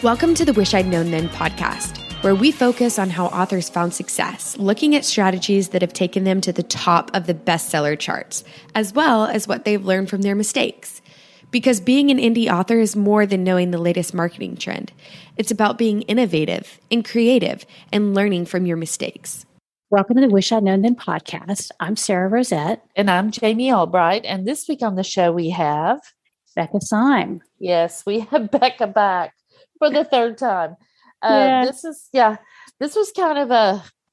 Welcome to the Wish I'd Known Then podcast, where we focus on how authors found success, looking at strategies that have taken them to the top of the bestseller charts, as well as what they've learned from their mistakes. Because being an indie author is more than knowing the latest marketing trend. It's about being innovative and creative and learning from your mistakes. Welcome to the Wish I'd Known Then podcast. I'm Sara Rosette. And I'm Jamie Albright. And this week on the show, we have Becca Syme. Yes, we have Becca back for the third time. This was kind of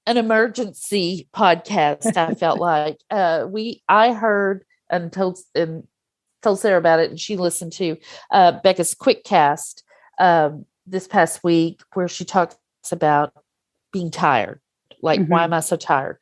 an emergency podcast. I felt like I heard and told Sara about it, and she listened to Becca's quick cast this past week, where she talks about being tired. Like, why am I so tired?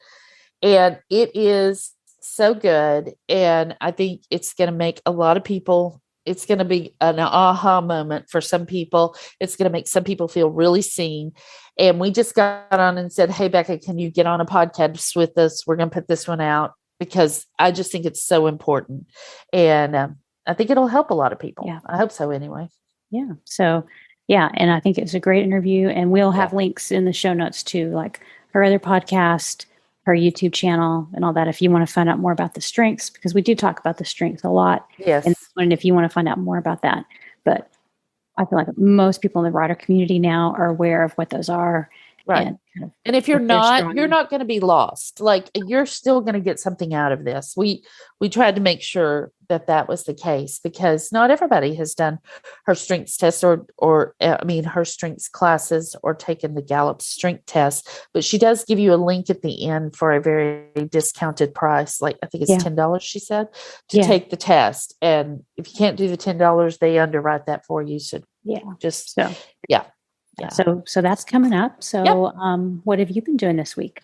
And it is so good. And I think it's going to make a lot of people, it's going to be an aha moment for some people. It's going to make some people feel really seen. And we just got on and said, hey, Becca, can you get on a podcast with us? We're going to put this one out because I just think it's so important. And I think it'll help a lot of people. Yeah. I hope so anyway. Yeah. So, and I think it's a great interview. And we'll have links in the show notes too, like her other podcast, her YouTube channel, and all that, if you want to find out more about the strengths, because we do talk about the strengths a lot. Yes. And if you want to find out more about that. But I feel like most people in the writer community now are aware of what those are. Right. And if you're not going to be lost. Like, you're still going to get something out of this. We tried to make sure that was the case, because not everybody has done her strengths test or her strengths classes or taken the Gallup strength test, but she does give you a link at the end for a very discounted price. Like, I think it's $10, she said, to take the test. And if you can't do the $10, they underwrite that for you. So So that's coming up. So, what have you been doing this week?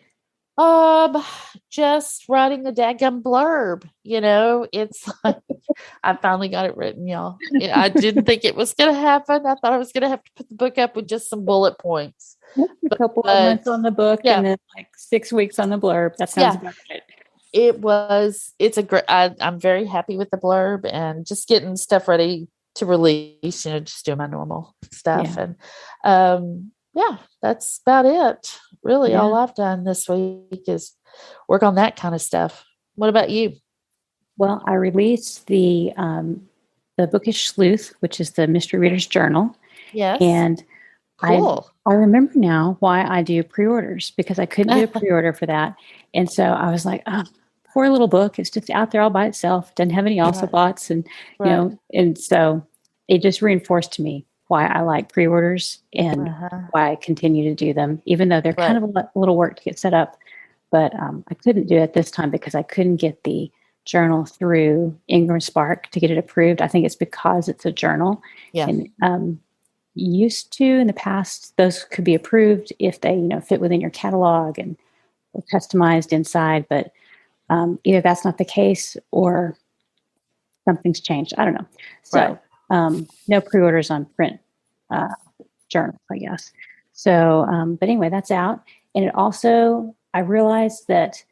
Just writing the daggum blurb. It's like, I finally got it written, y'all. I didn't think it was going to happen. I thought I was going to have to put the book up with just some bullet points. A couple of months on the book and then like 6 weeks on the blurb. That sounds about right. It's a great, I'm very happy with the blurb and just getting stuff ready to release, just doing my normal stuff. And that's about it. Really, all I've done this week is work on that kind of stuff. What about you? Well, I released the Bookish Sleuth, which is the Mystery Reader's Journal. Yes. And cool. I remember now why I do pre-orders, because I couldn't do a pre-order for that. And so I was like, oh, poor little book. It's just out there all by itself. Doesn't have any also bots. And, and so it just reinforced to me why I like pre-orders and why I continue to do them, even though they're kind of a little work to get set up. But I couldn't do it this time because I couldn't get the journal through Ingram Spark to get it approved. I think it's because it's a journal. Yeah. And used to in the past, those could be approved if they, fit within your catalog and were customized inside. But either that's not the case or something's changed. I don't know. So no pre-orders on print journals, I guess. So, but anyway, that's out. And it also, I realized that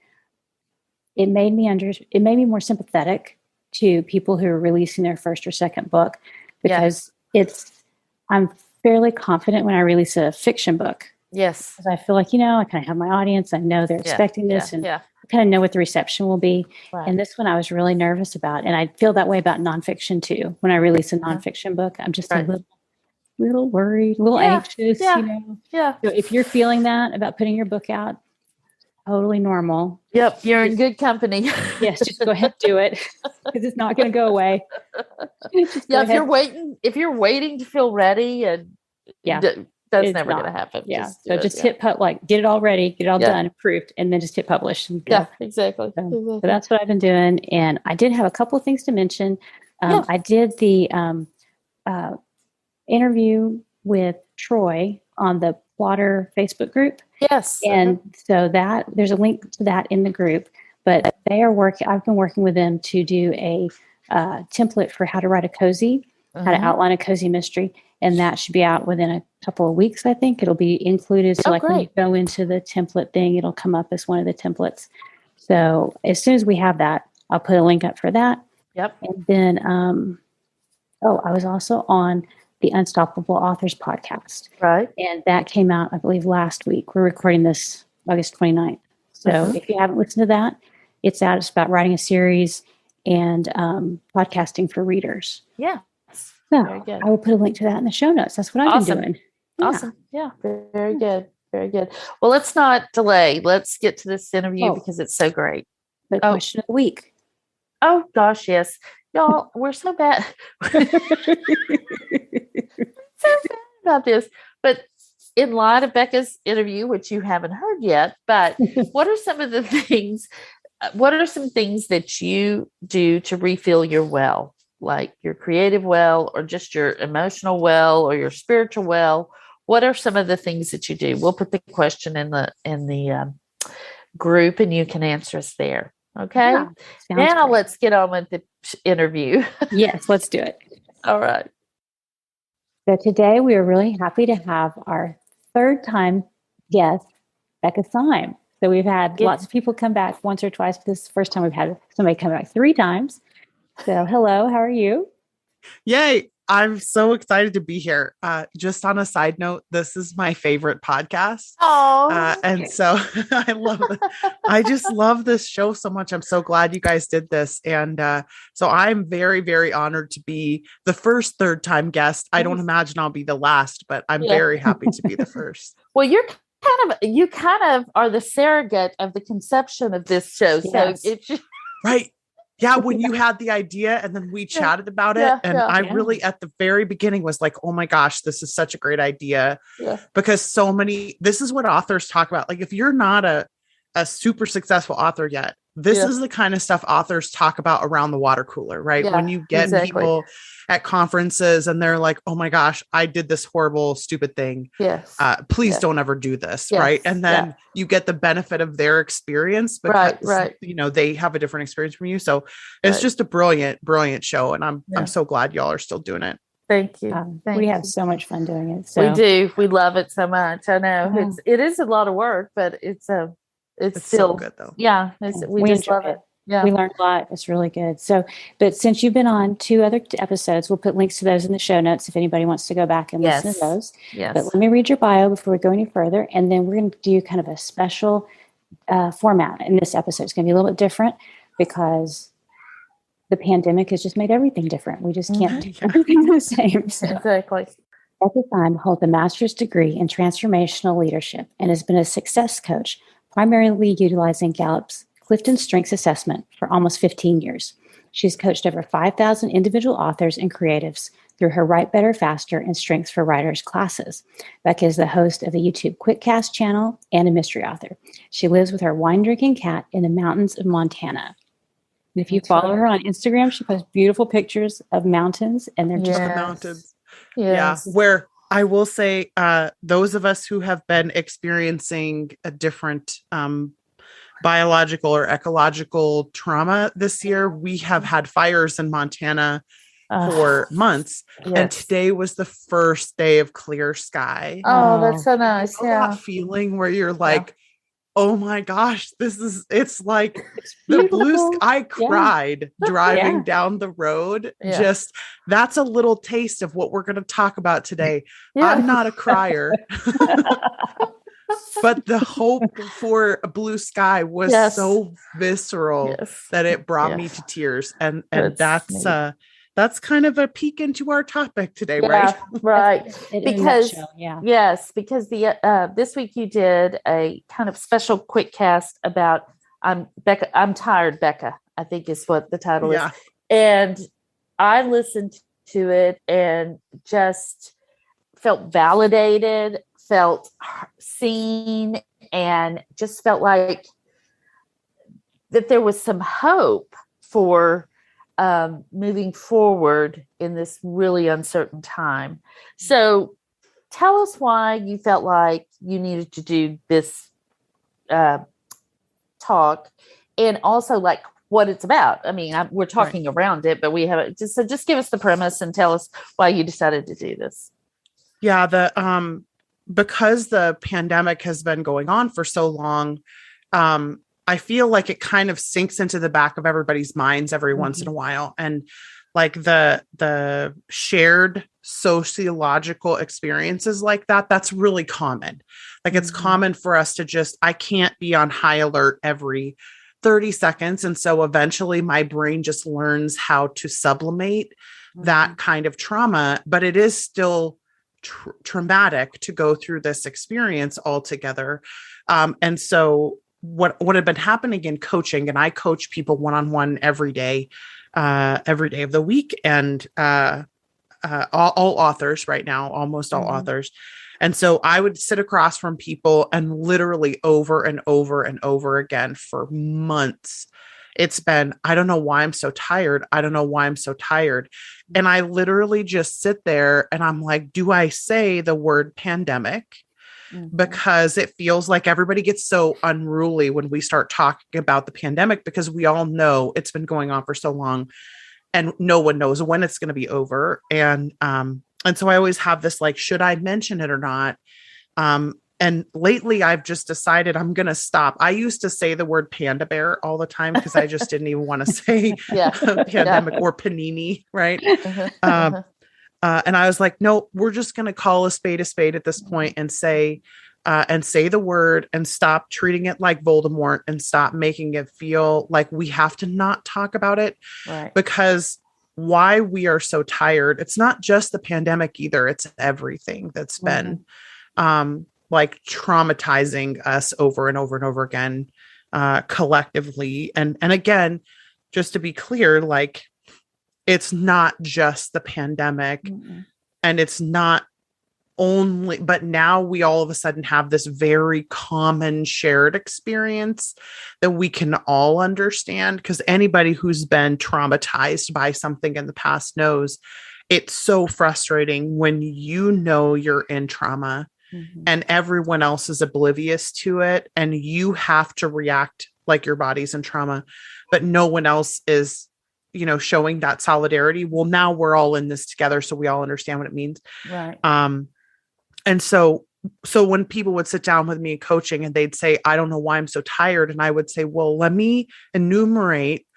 it made me more sympathetic to people who are releasing their first or second book, because I'm fairly confident when I release a fiction book. Yes. Because I feel like, I kind of have my audience. I know they're expecting this and I kind of know what the reception will be. Right. And this one I was really nervous about. And I feel that way about nonfiction too. When I release a nonfiction book, I'm just a little worried, a little anxious, Yeah. So if you're feeling that about putting your book out, totally normal. Yep. You're in good company. Yes. Just go ahead and do it, because it's not going to go away. If you're waiting to feel ready, and that's never going to happen. Yeah. Just hit get it all ready, get it all done, approved, and then just hit publish. And go. Yeah, exactly. So that's what I've been doing. And I did have a couple of things to mention. I did the interview with Troy on the Plotter Facebook group. Yes. And so there's a link to that in the group, but I've been working with them to do a template for how to write a cozy, how to outline a cozy mystery. And that should be out within a couple of weeks. I think it'll be included. So when you go into the template thing, it'll come up as one of the templates. So as soon as we have that, I'll put a link up for that. Yep. And then, I was also on the Unstoppable Authors podcast. Right. And that came out, I believe, last week. We're recording this August 29th. So if you haven't listened to that, it's out. It's about writing a series and podcasting for readers. Yeah. So very good. I will put a link to that in the show notes. That's what I've been doing. Yeah. Awesome. Yeah. Very good. Very good. Well, let's not delay. Let's get to this interview because it's so great. The question of the week. Oh, gosh, yes. Y'all, we're so bad. So bad about this. But in light of Becca's interview, which you haven't heard yet, but what are some things that you do to refill your well, like your creative well, or just your emotional well, or your spiritual well? What are some of the things that you do? We'll put the question in the group, and you can answer us there. Okay. Yeah, now great. Let's get on with the interview. Yes, let's do it. All right. So today we are really happy to have our third time guest, Becca Syme. So we've had lots of people come back once or twice. This is the first time we've had somebody come back 3 times. So hello, how are you? Yay. I'm so excited to be here. Just on a side note, this is my favorite podcast. Oh, and so I just love this show so much. I'm so glad you guys did this. And so I'm very, very honored to be the first third time guest. I don't imagine I'll be the last, but I'm very happy to be the first. Well, you kind of are the surrogate of the conception of this show. Yes. So it's right. Yeah, when you had the idea and then we chatted about it. And I really, at the very beginning, was like, oh my gosh, this is such a great idea. Yeah. Because this is what authors talk about. Like, if you're not a super successful author yet, this is the kind of stuff authors talk about around the water cooler, right? Yeah, when you get people at conferences and they're like, oh my gosh, I did this horrible, stupid thing. Yes. Please don't ever do this. Yes. Right. And then you get the benefit of their experience because, they have a different experience from you. So it's just a brilliant, brilliant show. And I'm so glad y'all are still doing it. Thank you. We have so much fun doing it. So. We do. We love it so much. I know it is a lot of work, but it's still so good though. Yeah. We just love it. Yeah. We learned a lot. It's really good. So, but since you've been on 2 other episodes, we'll put links to those in the show notes if anybody wants to go back and listen to those. Yes. But let me read your bio before we go any further. And then we're going to do kind of a special format in this episode. It's going to be a little bit different because the pandemic has just made everything different. We just can't do everything the same. So. Exactly. Becca Syme holds a master's degree in transformational leadership and has been a success coach, primarily utilizing Gallup's Clifton Strengths Assessment for almost 15 years. She's coached over 5,000 individual authors and creatives through her Write Better, Faster, and Strengths for Writers classes. Becca is the host of the YouTube QuickCast channel and a mystery author. She lives with her wine-drinking cat in the mountains of Montana. And if you follow her on Instagram, she posts beautiful pictures of mountains, and they're just mountains. Yes. Yeah, where I will say, those of us who have been experiencing a different biological or ecological trauma this year, we have had fires in Montana for months. Yes. And today was the first day of clear sky. Oh, that's so nice. That feeling where you're like, oh my gosh, it's like the blue sky. I cried driving down the road. Just that's a little taste of what we're going to talk about today. I'm not a crier. But the hope for a blue sky was so visceral that it brought me to tears. And that's kind of a peek into our topic today, right? Right. Because because the this week you did a kind of special quick cast about Becca. I'm tired, Becca, I think is what the title is. And I listened to it and just felt validated, felt seen, and just felt like that there was some hope for moving forward in this really uncertain time. So tell us why you felt like you needed to do this talk, and also like what it's about. I mean, we're talking around it, but we have just give us the premise and tell us why you decided to do this. Yeah, because the pandemic has been going on for so long, I feel like it kind of sinks into the back of everybody's minds every once in a while. And like the shared sociological experiences like that, that's really common. Like it's common for us to just, I can't be on high alert every 30 seconds. And so eventually my brain just learns how to sublimate that kind of trauma, but it is still traumatic to go through this experience altogether. And so what had been happening in coaching, and I coach people one-on-one every day of the week, and all authors right now, almost all authors. And so I would sit across from people and literally over and over and over again for months, it's been, I don't know why I'm so tired. I don't know why I'm so tired. And I literally just sit there and I'm like, do I say the word pandemic? Because it feels like everybody gets so unruly when we start talking about the pandemic, because we all know it's been going on for so long and no one knows when it's going to be over. And so I always have this, like, should I mention it or not? And lately I've just decided I'm going to stop. I used to say the word panda bear all the time because I just didn't even want to say pandemic or panini. Right. And I was like, no, we're just going to call a spade at this point and say the word and stop treating it like Voldemort and stop making it feel like we have to not talk about it. Right. Because why we are so tired, it's not just the pandemic either. It's everything that's been like traumatizing us over and over and over again, collectively. And again, just to be clear, like, it's not just the pandemic and it's not only, but now we all of a sudden have this very common shared experience that we can all understand, because anybody who's been traumatized by something in the past knows it's so frustrating when you know you're in trauma and everyone else is oblivious to it and you have to react like your body's in trauma, but no one else is, showing that solidarity. Well, now we're all in this together, so we all understand what it means. Right. And so when people would sit down with me in coaching and they'd say, I don't know why I'm so tired. And I would say, well, let me enumerate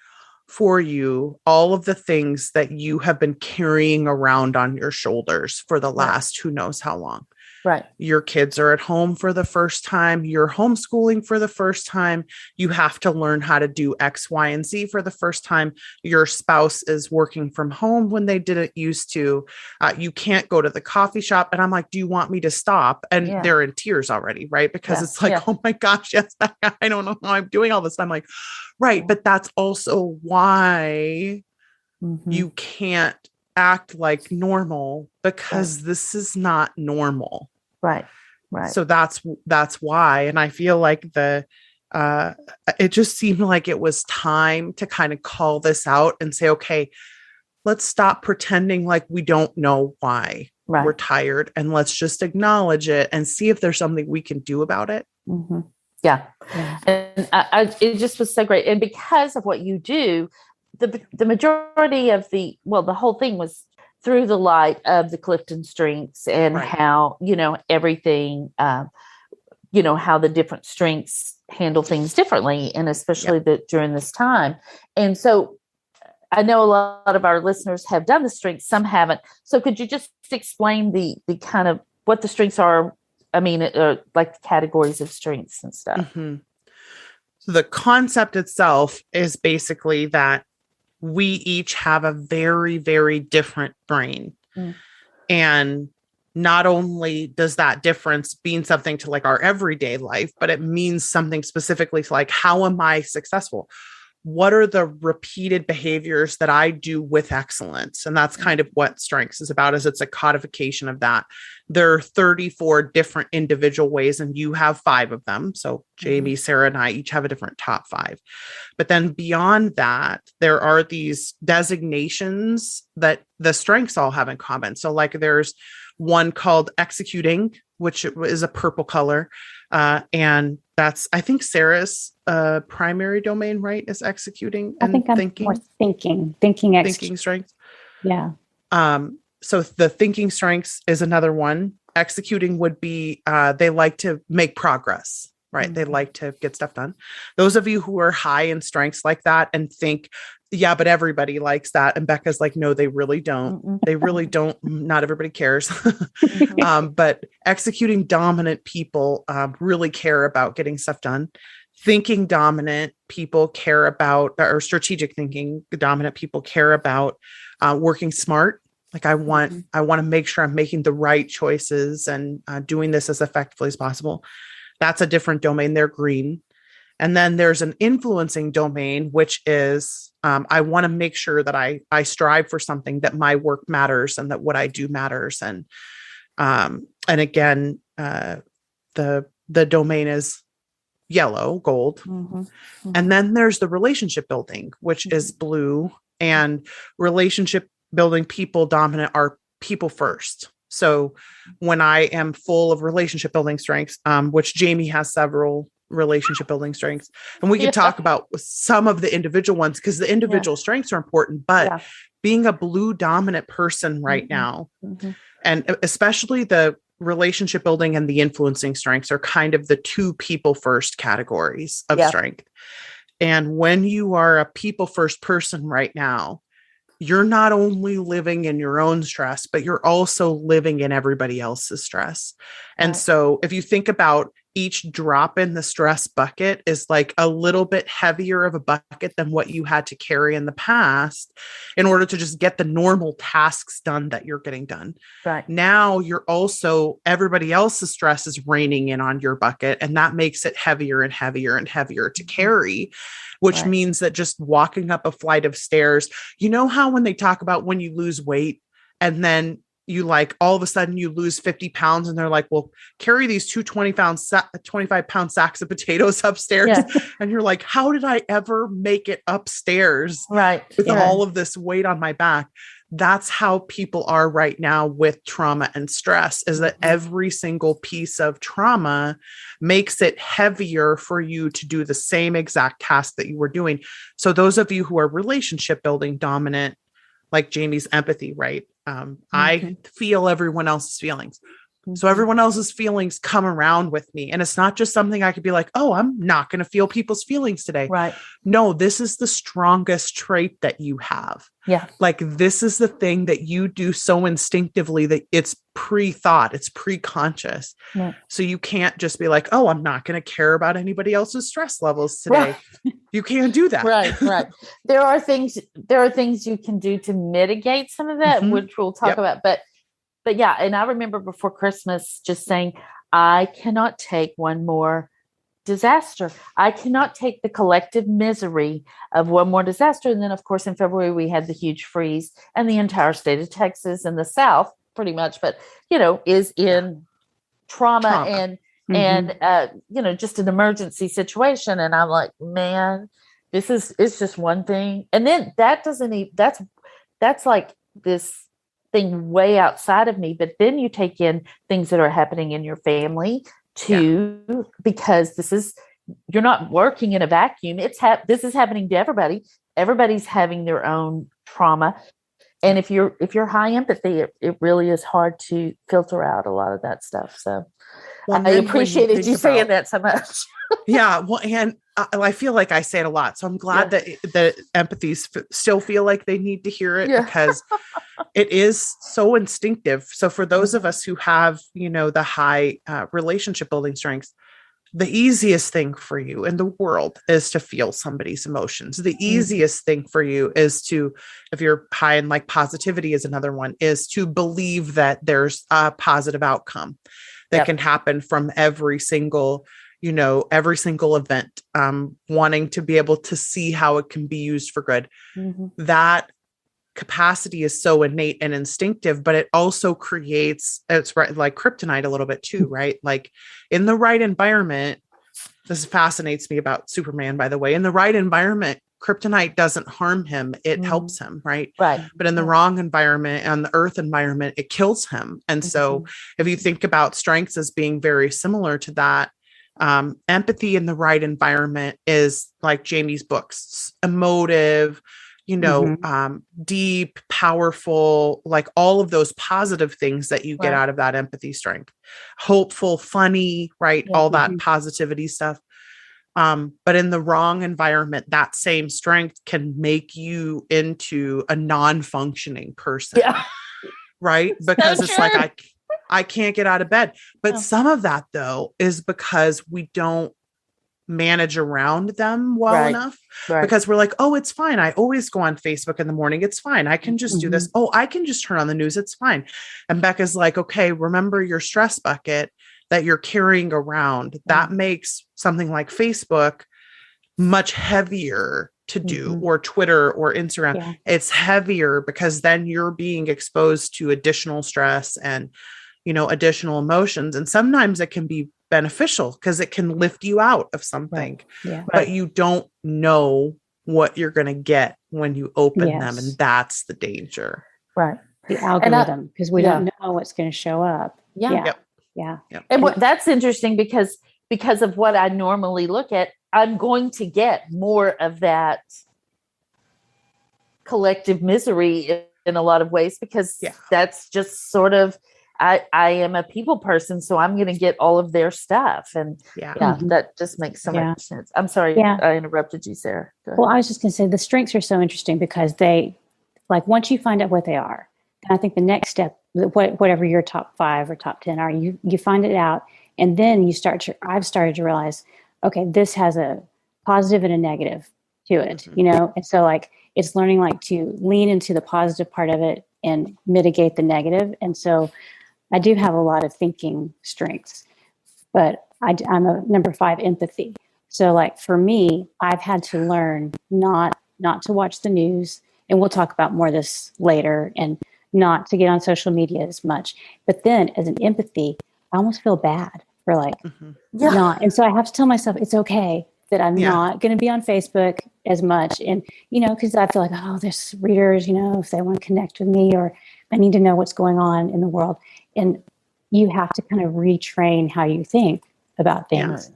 for you all of the things that you have been carrying around on your shoulders for the last who knows how long. Right. Your kids are at home for the first time. You're homeschooling for the first time. You have to learn how to do X, Y, and Z for the first time. Your spouse is working from home when they didn't used to. You can't go to the coffee shop. And I'm like, do you want me to stop? And they're in tears already, right? Because it's like, oh my gosh, yes, I don't know how I'm doing all this. I'm like, right. But that's also why you can't act like normal, because this is not normal. Right. So that's why. And I feel like it just seemed like it was time to kind of call this out and say, okay, let's stop pretending like we don't know why we're tired, and let's just acknowledge it and see if there's something we can do about it. Yeah. And it just was so great. And because of what you do, the majority of the whole thing was through the light of the Clifton strengths and how, everything, how the different strengths handle things differently. And especially during this time. And so I know a lot of our listeners have done the strengths, some haven't. So could you just explain the kind of what the strengths are? I mean, like the categories of strengths and stuff. So the concept itself is basically that we each have a very, very different brain. And not only does that difference mean something to like our everyday life, but it means something specifically to like, how am I successful? What are the repeated behaviors that I do with excellence? And that's kind of what strengths is about, is it's a codification of that. There are 34 different individual ways, and you have 5 of them. So Jamie, Sara, and I each have a different top 5. But then beyond that, there are these designations that the strengths all have in common. So like there's one called executing, which is a purple color. And that's, I think, Sarah's primary domain, right? Is executing and I think I'm thinking. More thinking strengths. Yeah. So the thinking strengths is another one. Executing would be, they like to make progress, right? They like to get stuff done. Those of you who are high in strengths like that and think yeah, but everybody likes that. And Becca's like, no, they really don't. Mm-mm. They really don't. Not everybody cares. But executing dominant people really care about getting stuff done. Thinking dominant people care about, or strategic thinking dominant people care about working smart. Like I want to make sure I'm making the right choices and doing this as effectively as possible. That's a different domain. They're green. And then there's an influencing domain, which is I want to make sure that I strive for something, that my work matters and that what I do matters. And again, the domain is yellow, gold. Mm-hmm. Mm-hmm. And then there's the relationship building, which is blue, and relationship building people dominant are people first. So when I am full of relationship building strengths, which Jamie has several relationship building strengths, and we can talk about some of the individual ones because the individual strengths are important, but being a blue dominant person right now, and especially the relationship building and the influencing strengths are kind of the two people first categories of strength. And when you are a people first person right now, you're not only living in your own stress, but you're also living in everybody else's stress. And so if you think about each drop in the stress bucket is like a little bit heavier of a bucket than what you had to carry in the past in order to just get the normal tasks done that you're getting done. Right. Now you're also, everybody else's stress is raining in on your bucket, and that makes it heavier and heavier and heavier to carry, which means that just walking up a flight of stairs, you know how when they talk about when you lose weight and then you like all of a sudden you lose 50 pounds and they're like, well, carry these 25 pound sacks of potatoes upstairs. Yeah. And you're like, how did I ever make it upstairs? Right. With all of this weight on my back. That's how people are right now with trauma and stress, is that every single piece of trauma makes it heavier for you to do the same exact task that you were doing. So those of you who are relationship building dominant, like Jamie's empathy, right? I feel everyone else's feelings. So everyone else's feelings come around with me. And it's not just something I could be like, oh, I'm not going to feel people's feelings today. Right. No, this is the strongest trait that you have. Yeah. Like this is the thing that you do so instinctively that it's pre-thought, it's pre-conscious. Yeah. So you can't just be like, oh, I'm not going to care about anybody else's stress levels today. Right. You can't do that. Right. Right. There are things you can do to mitigate some of that, which we'll talk about, but yeah. And I remember before Christmas just saying, I cannot take one more disaster. I cannot take the collective misery of one more disaster. And then of course, in February, we had the huge freeze and the entire state of Texas and the South pretty much, but is in trauma. And just an emergency situation. And I'm like, man, it's just one thing. And then that doesn't even, that's like this thing way outside of me. But then you take in things that are happening in your family too, because you're not working in a vacuum. This is happening to everybody. Everybody's having their own trauma. And if you're high empathy, it really is hard to filter out a lot of that stuff. So I appreciated you saying that so much. Yeah. Well, and I feel like I say it a lot. So I'm glad that the empathies still feel like they need to hear it because it is so instinctive. So for those of us who have, the high relationship building strengths, the easiest thing for you in the world is to feel somebody's emotions. The easiest thing for you is to, if you're high in like positivity is another one, is to believe that there's a positive outcome that can happen from every single event, wanting to be able to see how it can be used for good. That capacity is so innate and instinctive, but it also creates, it's right, like kryptonite a little bit too, right? Like in the right environment, this fascinates me about Superman, by the way, in the right environment, kryptonite doesn't harm him. It helps him. Right. Right. But in the wrong environment, on the earth environment, it kills him. And so if you think about strengths as being very similar to that, empathy in the right environment is like Jamie's books, emotive, deep, powerful, like all of those positive things that you get out of that empathy strength, hopeful, funny, right? All that positivity stuff. But in the wrong environment, that same strength can make you into a non-functioning person. Yeah. Right? Because it's like, I can't get out of bed. But some of that though is because we don't manage around them well enough, because we're like, oh, it's fine. I always go on Facebook in the morning. It's fine. I can just do this. Oh, I can just turn on the news. It's fine. And Becca's like, okay, remember your stress bucket that you're carrying around. That makes something like Facebook much heavier to do, or Twitter or Instagram. Yeah. It's heavier because then you're being exposed to additional stress and, additional emotions. And sometimes it can be beneficial because it can lift you out of something, but you don't know what you're going to get when you open them. And that's the danger. Right. The algorithm, because we don't know what's going to show up. Yeah. And that's interesting because of what I normally look at, I'm going to get more of that collective misery in a lot of ways, because that's just sort of, I am a people person, so I'm going to get all of their stuff. And that just makes so much sense. I'm sorry, I interrupted you, Sarah. Well, I was just going to say the strengths are so interesting because they, like, once you find out what they are, I think the next step, whatever your top 5 or top 10 are, you find it out, and then I've started to realize, okay, this has a positive and a negative to it, and so like it's learning like to lean into the positive part of it and mitigate the negative. And so I do have a lot of thinking strengths, but I'm a number 5, empathy. So like for me, I've had to learn not to watch the news, and we'll talk about more of this later, and not to get on social media as much. But then as an empathy, I almost feel bad for like not. And so I have to tell myself it's okay that I'm not going to be on Facebook as much. And, because I feel like, oh, there's readers, if they want to connect with me, or I need to know what's going on in the world. And you have to kind of retrain how you think about things.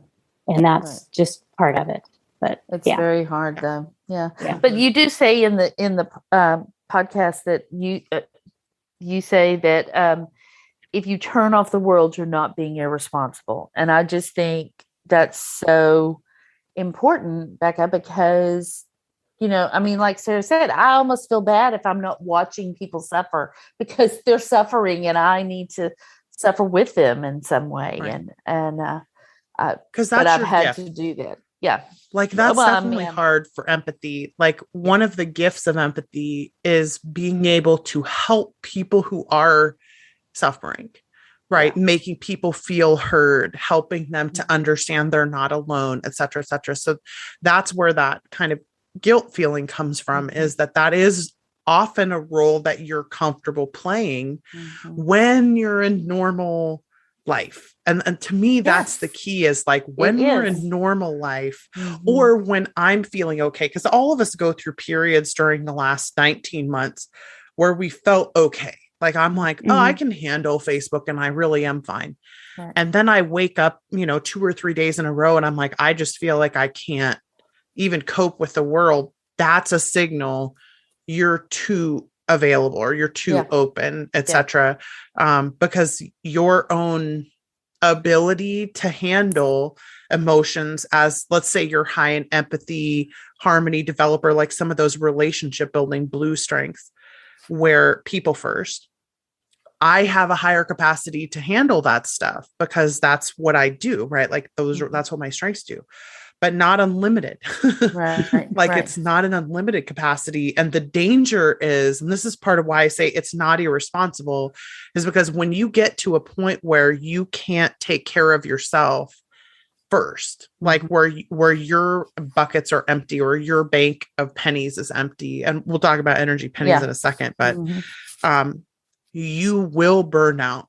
And that's just part of it. But it's very hard though. Yeah. But you do say in the podcast that you say that if you turn off the world, you're not being irresponsible. And I just think that's so important, Becca, because, like Sarah said, I almost feel bad if I'm not watching people suffer, because they're suffering and I need to suffer with them in some way. Right. And because I've had to do that. Yeah. Like that's definitely hard for empathy. Like one of the gifts of empathy is being able to help people who are suffering, right? Yeah. Making people feel heard, helping them to understand they're not alone, et cetera, et cetera. So that's where that kind of guilt feeling comes from, is that is often a role that you're comfortable playing when you're in normal life. And to me, that's the key, is like when we're in normal life, or when I'm feeling okay, because all of us go through periods during the last 19 months where we felt okay. Like I'm like, oh, I can handle Facebook and I really am fine. Right. And then I wake up, 2 or 3 days in a row and I'm like, I just feel like I can't even cope with the world. That's a signal you're too available, or you're too open, etc. Because your own ability to handle emotions, as let's say you're high in empathy, harmony developer, like some of those relationship building blue strengths where people first, I have a higher capacity to handle that stuff because that's what I do, right? Like that's what my strengths do, but not unlimited. It's not an unlimited capacity. And the danger is, and this is part of why I say it's not irresponsible, is because when you get to a point where you can't take care of yourself first, like where your buckets are empty or your bank of pennies is empty, and we'll talk about energy pennies in a second, but you will burn out.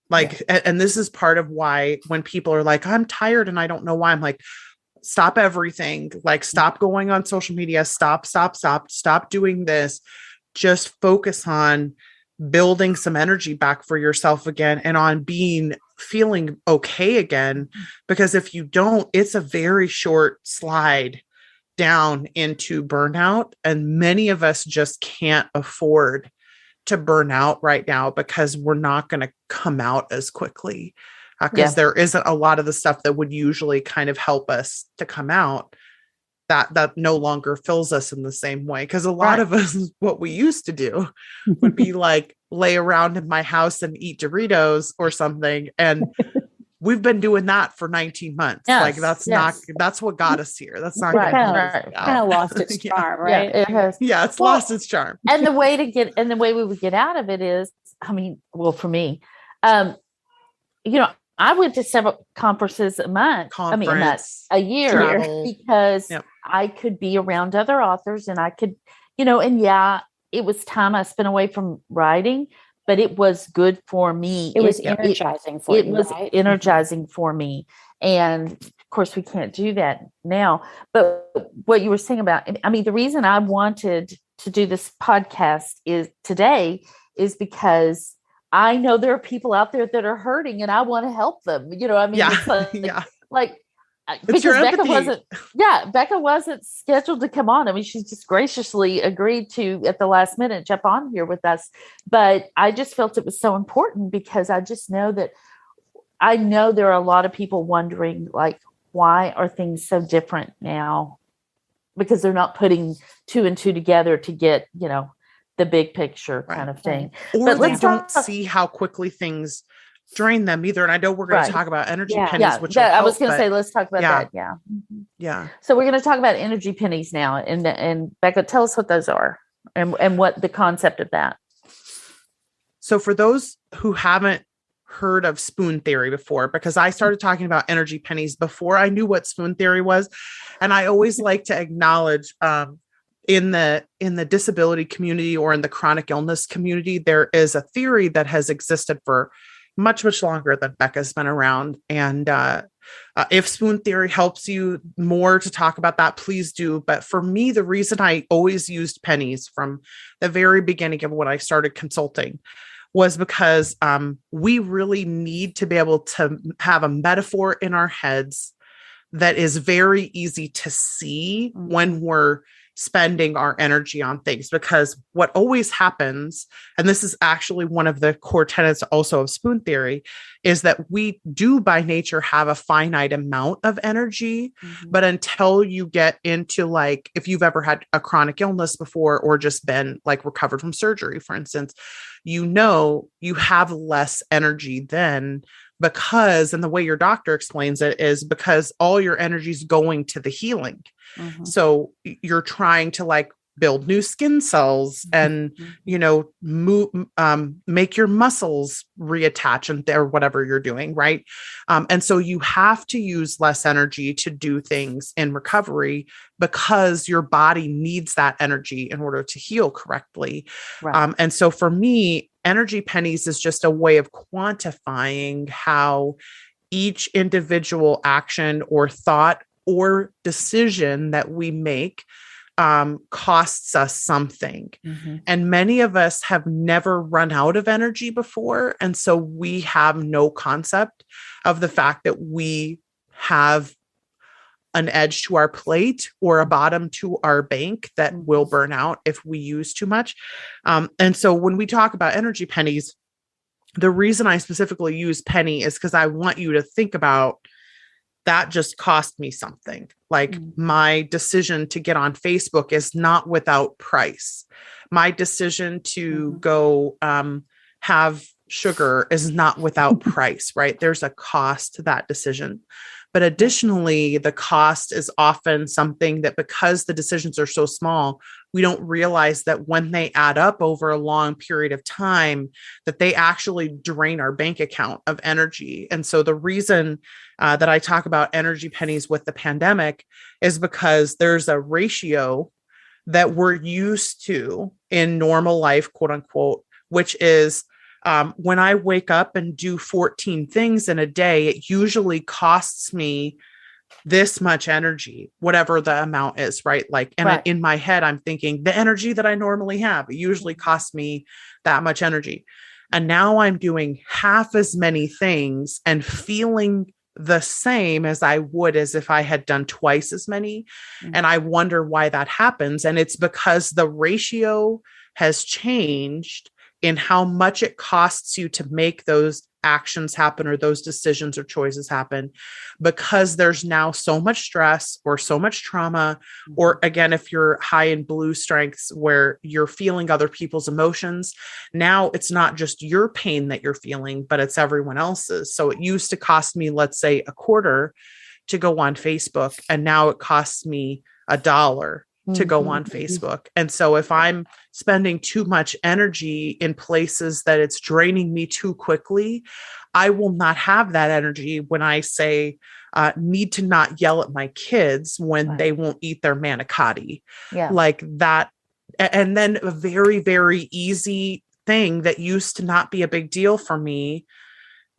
And this is part of why when people are like, I'm tired and I don't know why, I'm like, stop everything. Like, stop going on social media. Stop doing this. Just focus on building some energy back for yourself again, and on feeling okay again. Because if you don't, it's a very short slide down into burnout. And many of us just can't afford to burn out right now because we're not going to come out as quickly. because there isn't a lot of the stuff that would usually kind of help us to come out that no longer fills us in the same way. Because a lot of us, what we used to do would be like lay around in my house and eat Doritos or something. And we've been doing that for 19 months. Like that's what got us here. That's not going to help us out. Kind of lost its charm, right? Yeah, it has. Yeah, it's lost its charm. And the way we would get out of it is, for me, I went to several conferences a month. A year, travel. Because I could be around other authors and I could, it was time I spent away from writing, but it was good for me. It was energizing for you. It was energizing for me. And of course we can't do that now, but what you were saying about, the reason I wanted to do this podcast today is because I know there are people out there that are hurting and I want to help them. It's like because Becca wasn't scheduled to come on. She just graciously agreed to at the last minute jump on here with us. But I just felt it was so important because I just know that there are a lot of people wondering, like, why are things so different now? Because they're not putting two and two together to get, the big picture kind of thing. Or they don't see how quickly things drain them either. And I know we're going to talk about energy pennies, which I was going to say, let's talk about that. Yeah. Yeah. So we're going to talk about energy pennies now. And Becca, tell us what those are and what the concept of that. So for those who haven't heard of spoon theory before, because I started talking about energy pennies before I knew what spoon theory was. And I always like to acknowledge, in the disability community or in the chronic illness community, there is a theory that has existed for much, much longer than Becca's been around. And if spoon theory helps you more to talk about that, please do. But for me, the reason I always used pennies from the very beginning of when I started consulting was because we really need to be able to have a metaphor in our heads that is very easy to see when we're spending our energy on things. Because what always happens, and this is actually one of the core tenets also of spoon theory, is that we do by nature have a finite amount of energy. But until you get into, like, if you've ever had a chronic illness before or just been like recovered from surgery, for instance, you have less energy then, because, and the way your doctor explains it is because all your energy is going to the healing. So you're trying to like build new skin cells and, move, make your muscles reattach and or whatever you're doing. Right. And so you have to use less energy to do things in recovery because your body needs that energy in order to heal correctly. Right. And so for me, energy pennies is just a way of quantifying how each individual action or thought or decision that we make costs us something. And many of us have never run out of energy before. And so we have no concept of the fact that we have an edge to our plate or a bottom to our bank that will burn out if we use too much. And so when we talk about energy pennies, the reason I specifically use penny is because I want you to think about that just cost me something. Like my decision to get on Facebook is not without price. My decision to go have sugar is not without price, right? There's a cost to that decision. But additionally, the cost is often something that because the decisions are so small, we don't realize that when they add up over a long period of time, that they actually drain our bank account of energy. And so the reason that I talk about energy pennies with the pandemic is because there's a ratio that we're used to in normal life, quote unquote, which is when I wake up and do 14 things in a day, it usually costs me this much energy, whatever the amount is, right? Like, and in my head, I'm thinking the energy that I normally have, it usually costs me that much energy. And now I'm doing half as many things and feeling the same as I would as if I had done twice as many. And I wonder why that happens. And it's because the ratio has changed in how much it costs you to make those actions happen or those decisions or choices happen because there's now so much stress or so much trauma. Or again, if you're high in blue strengths where you're feeling other people's emotions, now it's not just your pain that you're feeling, but it's everyone else's. So it used to cost me, let's say, $0.25 to go on Facebook, and now it costs me $1 to go on Facebook. And so if I'm spending too much energy in places that it's draining me too quickly, I will not have that energy when I say, need to not yell at my kids when they won't eat their manicotti. Like that. And then a very, very easy thing that used to not be a big deal for me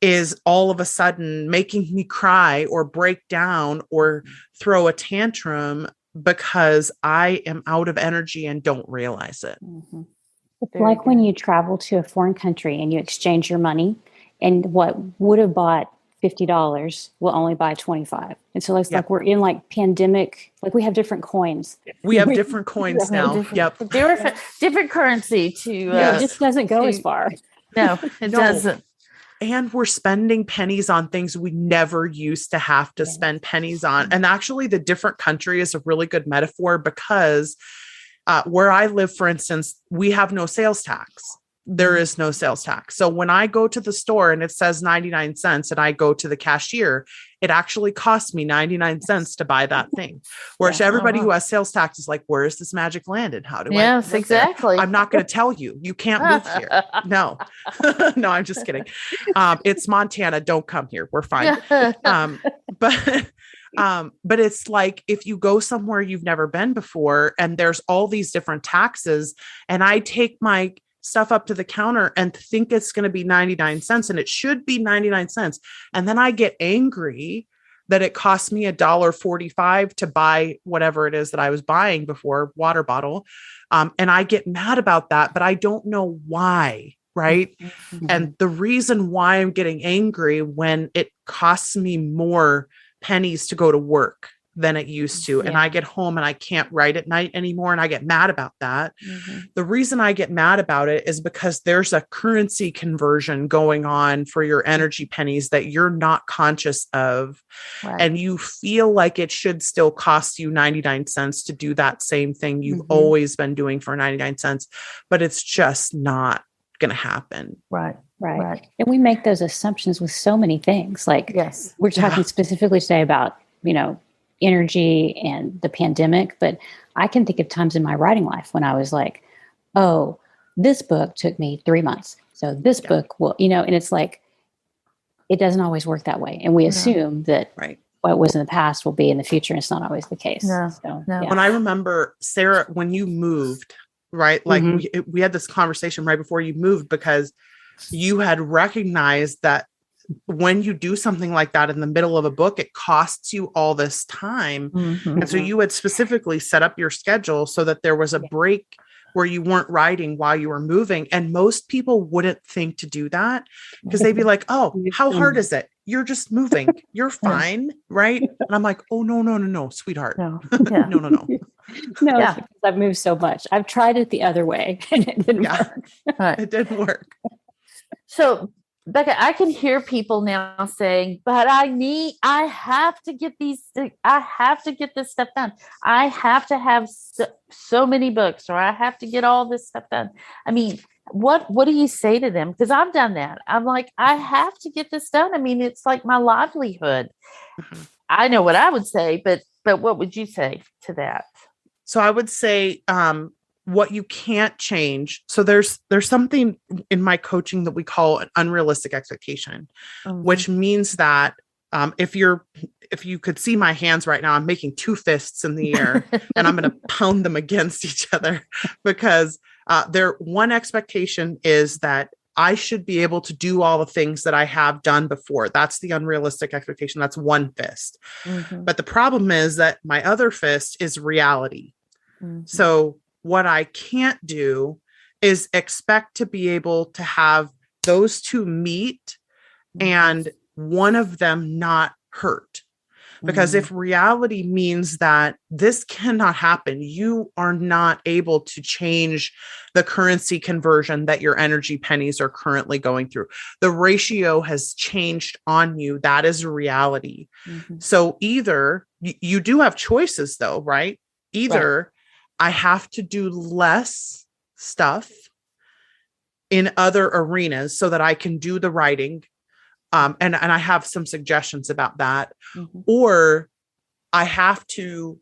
is all of a sudden making me cry or break down or throw a tantrum because I am out of energy and don't realize it. It's like when you travel to a foreign country and you exchange your money, and what would have bought $50 will only buy 25. And so it's like we're in like pandemic, like we have different coins. We have different coins now. Different currency to it just doesn't go as far. No, it doesn't. And we're spending pennies on things we never used to have to spend pennies on. And actually, the different country is a really good metaphor because where I live, for instance, we have no sales tax. There is no sales tax. So when I go to the store and it says 99 cents and I go to the cashier, it actually costs me 99 cents to buy that thing. Whereas everybody who has sales tax is like, where is this magic land and how do I? Yes, exactly. I'm not going to tell you. You can't move here. No, no, I'm just kidding. It's Montana. Don't come here. We're fine. But it's like, if you go somewhere you've never been before and there's all these different taxes and I take my stuff up to the counter and think it's going to be 99 cents and it should be 99 cents. And then I get angry that it cost me $1.45 to buy whatever it is that I was buying before, water bottle. And I get mad about that, but I don't know why. Right. And the reason why I'm getting angry when it costs me more pennies to go to work than it used to. And I get home and I can't write at night anymore. And I get mad about that. The reason I get mad about it is because there's a currency conversion going on for your energy pennies that you're not conscious of. And you feel like it should still cost you 99 cents to do that same thing you've always been doing for 99 cents, but it's just not going to happen. Right. And we make those assumptions with so many things. Like we're talking specifically today about, energy and the pandemic, but I can think of times in my writing life when I was like, oh, this book took me 3 months. So this book will, and it's like, it doesn't always work that way. And we assume that what was in the past will be in the future. And it's not always the case. When I remember, Sara, when you moved, right? Like we had this conversation right before you moved because you had recognized that when you do something like that in the middle of a book, it costs you all this time. And so you had specifically set up your schedule so that there was a break where you weren't writing while you were moving. And most people wouldn't think to do that because they'd be like, oh, how hard is it? You're just moving. You're fine. Right. And I'm like, oh, no, sweetheart. No. No, because I've moved so much. I've tried it the other way and it didn't work. It didn't work. So Becca, I can hear people now saying, but I have to get this stuff done. I have to have so many books, or I have to get all this stuff done. I mean, what do you say to them? Because I've done that. I'm like, I have to get this done. I mean, it's like my livelihood. I know what I would say, but what would you say to that? So I would say, what you can't change. So there's something in my coaching that we call an unrealistic expectation, which means that if you could see my hands right now, I'm making two fists in the air and I'm going to pound them against each other because one expectation is that I should be able to do all the things that I have done before. That's the unrealistic expectation. That's one fist. But the problem is that my other fist is reality. So what I can't do is expect to be able to have those two meet and one of them not hurt. Because if reality means that this cannot happen, you are not able to change the currency conversion that your energy pennies are currently going through. The ratio has changed on you. That is reality. So either you do have choices though, right? Either I have to do less stuff in other arenas so that I can do the writing. And I have some suggestions about that. Or I have to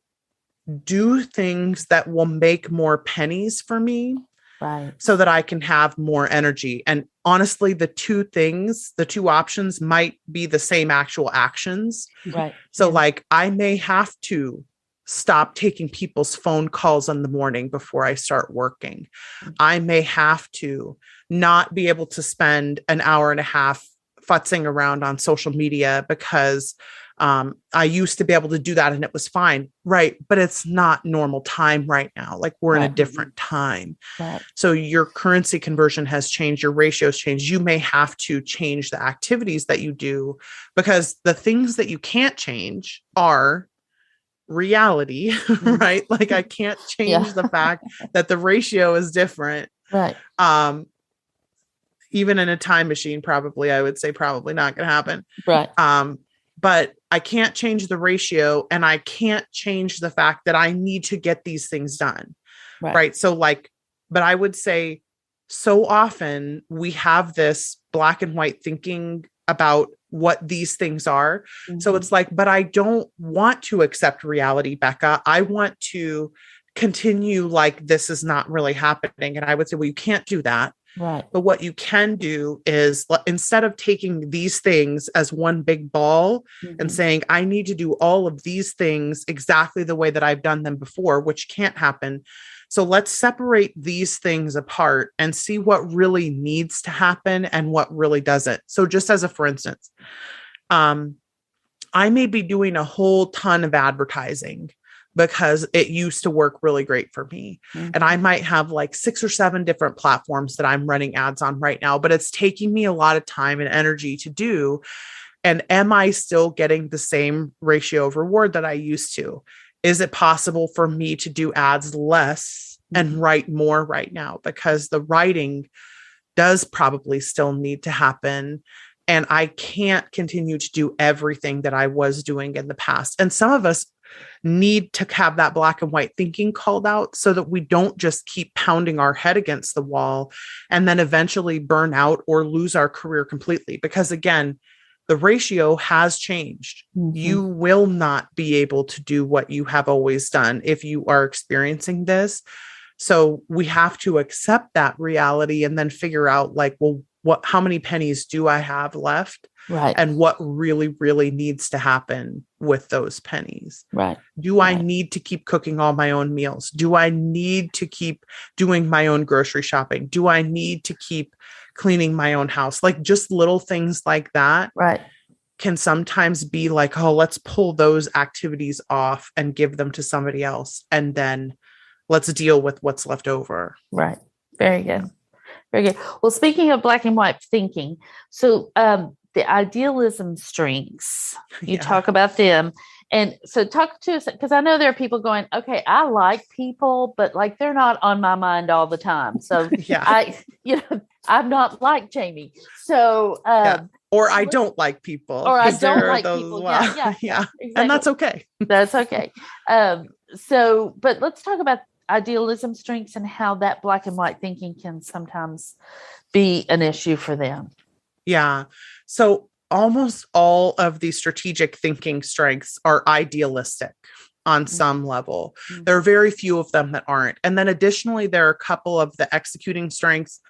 do things that will make more pennies for me. Right. So that I can have more energy. And honestly, the two options might be the same actual actions. Right. So like I may have to stop taking people's phone calls in the morning before I start working. I may have to not be able to spend an hour and a half futzing around on social media because I used to be able to do that and it was fine. Right. But it's not normal time right now. Like we're in a different time. Right. So your currency conversion has changed. Your ratios changed. You may have to change the activities that you do because the things that you can't change are reality, right? Like I can't change the fact that the ratio is different. Right. Even in a time machine, probably, I would say probably not going to happen. Right. But I can't change the ratio and I can't change the fact that I need to get these things done. Right. So like, but I would say so often we have this black and white thinking about what these things are. So it's like, but I don't want to accept reality, Becca. I want to continue like this is not really happening. And I would say, well, you can't do that. Right. But what you can do is instead of taking these things as one big ball and saying, I need to do all of these things exactly the way that I've done them before, which can't happen. So let's separate these things apart and see what really needs to happen and what really doesn't. So just as a, for instance, I may be doing a whole ton of advertising because it used to work really great for me. And I might have like 6 or 7 different platforms that I'm running ads on right now, but it's taking me a lot of time and energy to do. And am I still getting the same ratio of reward that I used to? Is it possible for me to do ads less and write more right now? Because the writing does probably still need to happen. And I can't continue to do everything that I was doing in the past. And some of us need to have that black and white thinking called out so that we don't just keep pounding our head against the wall and then eventually burn out or lose our career completely. Because again, the ratio has changed. You will not be able to do what you have always done if you are experiencing this. So we have to accept that reality and then figure out like, well, how many pennies do I have left? Right. And what really, really needs to happen with those pennies? Right. Do I need to keep cooking all my own meals? Do I need to keep doing my own grocery shopping? Do I need to keep cleaning my own house? Like just little things like that. Right. Can sometimes be like, oh, let's pull those activities off and give them to somebody else. And then let's deal with what's left over. Right. Very good. Very good. Well, speaking of black and white thinking, so the idealism strings, you talk about them. And so talk to us, because I know there are people going, okay, I like people, but like they're not on my mind all the time. So I'm not like Jamie. So, or I don't like people. Or I don't like people. Well. Yeah. Exactly. And that's okay. That's okay. So, but let's talk about idealism strengths and how that black and white thinking can sometimes be an issue for them. Yeah. So almost all of the strategic thinking strengths are idealistic on some level. There are very few of them that aren't. And then additionally, there are a couple of the executing strengths,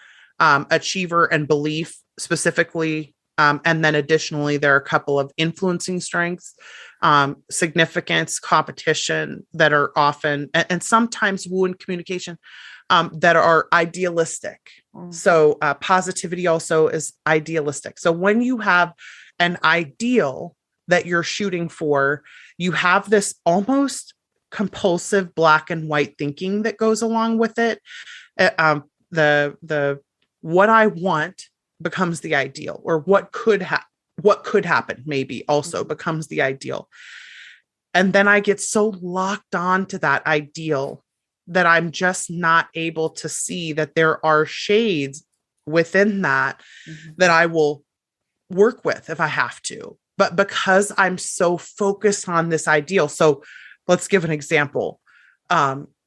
achiever and belief specifically. And then additionally, there are a couple of influencing strengths, significance, competition that are often, and sometimes woo and communication that are idealistic. So positivity also is idealistic. So when you have an ideal that you're shooting for, you have this almost compulsive black and white thinking that goes along with it. The what I want becomes the ideal, or what could happen maybe also becomes the ideal. And then I get so locked on to that ideal that I'm just not able to see that there are shades within that that I will work with if I have to. But because I'm so focused on this ideal, so let's give an example.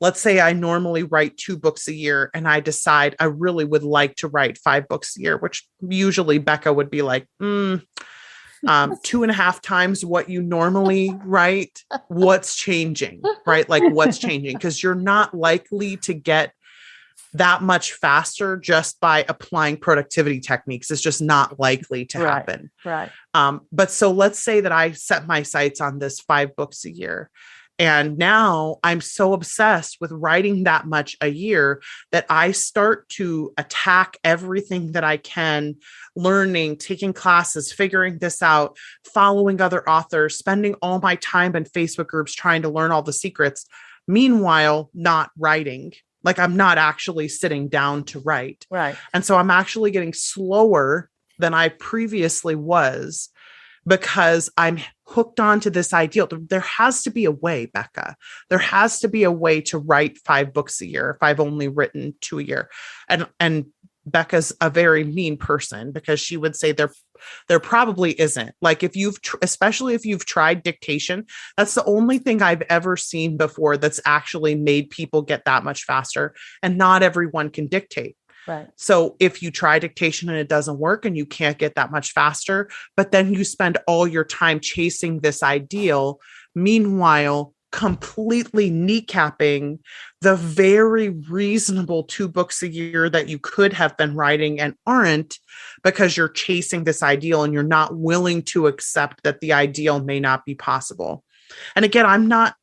Let's say I normally write 2 books a year and I decide I really would like to write 5 books a year, which usually Becca would be like, 2.5 times what you normally write. What's changing, right? Like what's changing? Because you're not likely to get that much faster just by applying productivity techniques. It's just not likely to happen. Right. But so let's say that I set my sights on this 5 books a year. And now I'm so obsessed with writing that much a year that I start to attack everything that I can, learning, taking classes, figuring this out, following other authors, spending all my time in Facebook groups trying to learn all the secrets. Meanwhile, not writing. Like I'm not actually sitting down to write. Right. And so I'm actually getting slower than I previously was because I'm hooked onto this ideal. There has to be a way, Becca. There has to be a way to write 5 books a year if I've only written 2 a year. And Becca's a very mean person because she would say there probably isn't. Like if especially if you've tried dictation, that's the only thing I've ever seen before that's actually made people get that much faster. And not everyone can dictate. Right. So if you try dictation and it doesn't work and you can't get that much faster, but then you spend all your time chasing this ideal, meanwhile, completely kneecapping the very reasonable 2 books a year that you could have been writing and aren't, because you're chasing this ideal and you're not willing to accept that the ideal may not be possible. And again, I'm not,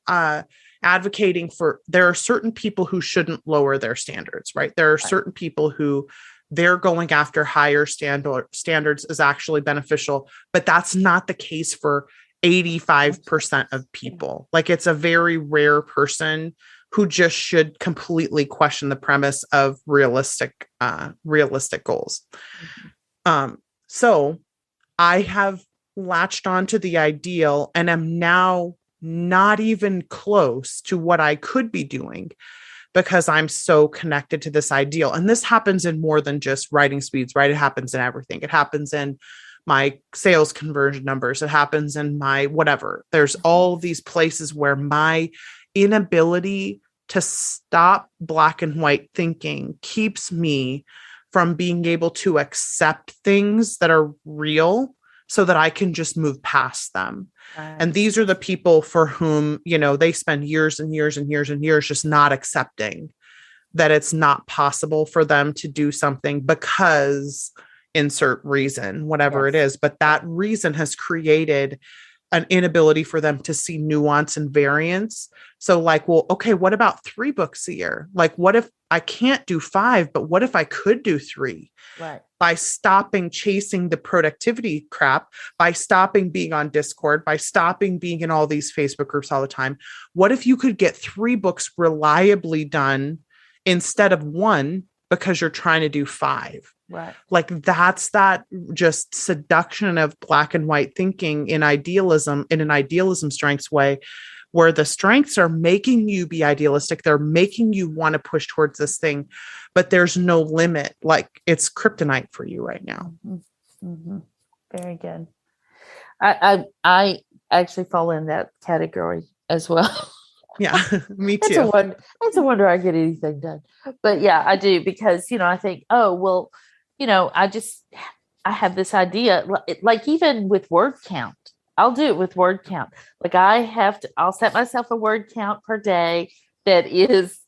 advocating for, there are certain people who shouldn't lower their standards, right? There are certain people who they're going after higher standards is actually beneficial, but that's not the case for 85% of people. Like it's a very rare person who just should completely question the premise of realistic goals. So I have latched onto the ideal and am now not even close to what I could be doing because I'm so connected to this ideal. And this happens in more than just writing speeds, right? It happens in everything. It happens in my sales conversion numbers. It happens in my whatever. There's all these places where my inability to stop black and white thinking keeps me from being able to accept things that are real so that I can just move past them. And these are the people for whom, they spend years and years and years and years just not accepting that it's not possible for them to do something because insert reason, whatever it is. But that reason has created an inability for them to see nuance and variance. So like, well, okay, what about 3 books a year? Like, what if I can't do 5, but what if I could do 3? Right. By stopping chasing the productivity crap, by stopping being on Discord, by stopping being in all these Facebook groups all the time. What if you could get 3 books reliably done instead of 1 because you're trying to do 5? Right. Like that's that just seduction of black and white thinking in idealism, in an idealism strengths way, where the strengths are making you be idealistic. They're making you want to push towards this thing, but there's no limit. Like it's kryptonite for you right now. Mm-hmm. Very good. I actually fall in that category as well. Yeah, me too. It's a wonder I get anything done. But yeah, I do because, I think, oh, well, I have this idea, like even with word count, I'll do it with word count. Like I'll set myself a word count per day that is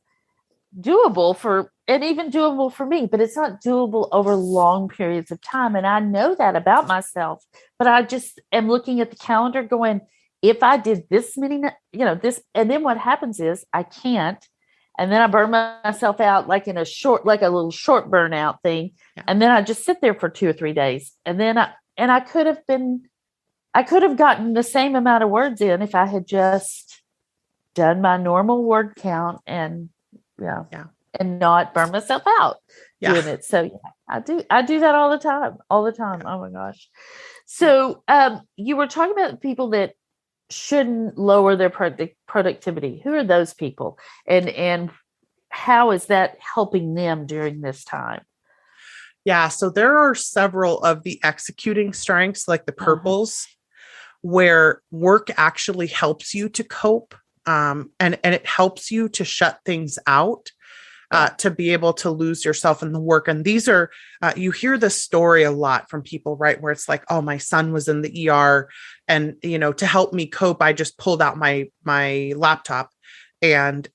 doable and even doable for me, but it's not doable over long periods of time. And I know that about myself, but I just am looking at the calendar going, if I did this many, this, and then what happens is I can't. And then I burn myself out like a little short burnout thing. Yeah. And then I just sit there for 2 or 3 days. And then I could have gotten the same amount of words in if I had just done my normal word count and not burn myself out doing it. So I do that all the time. Oh my gosh. So you were talking about people that shouldn't lower their productivity? Who are those people? And how is that helping them during this time? Yeah. So there are several of the executing strengths, like the purples, where work actually helps you to cope. And it helps you to shut things out, to be able to lose yourself in the work. And these are, you hear this story a lot from people, right? Where it's like, oh, my son was in the ER and, to help me cope, I just pulled out my laptop and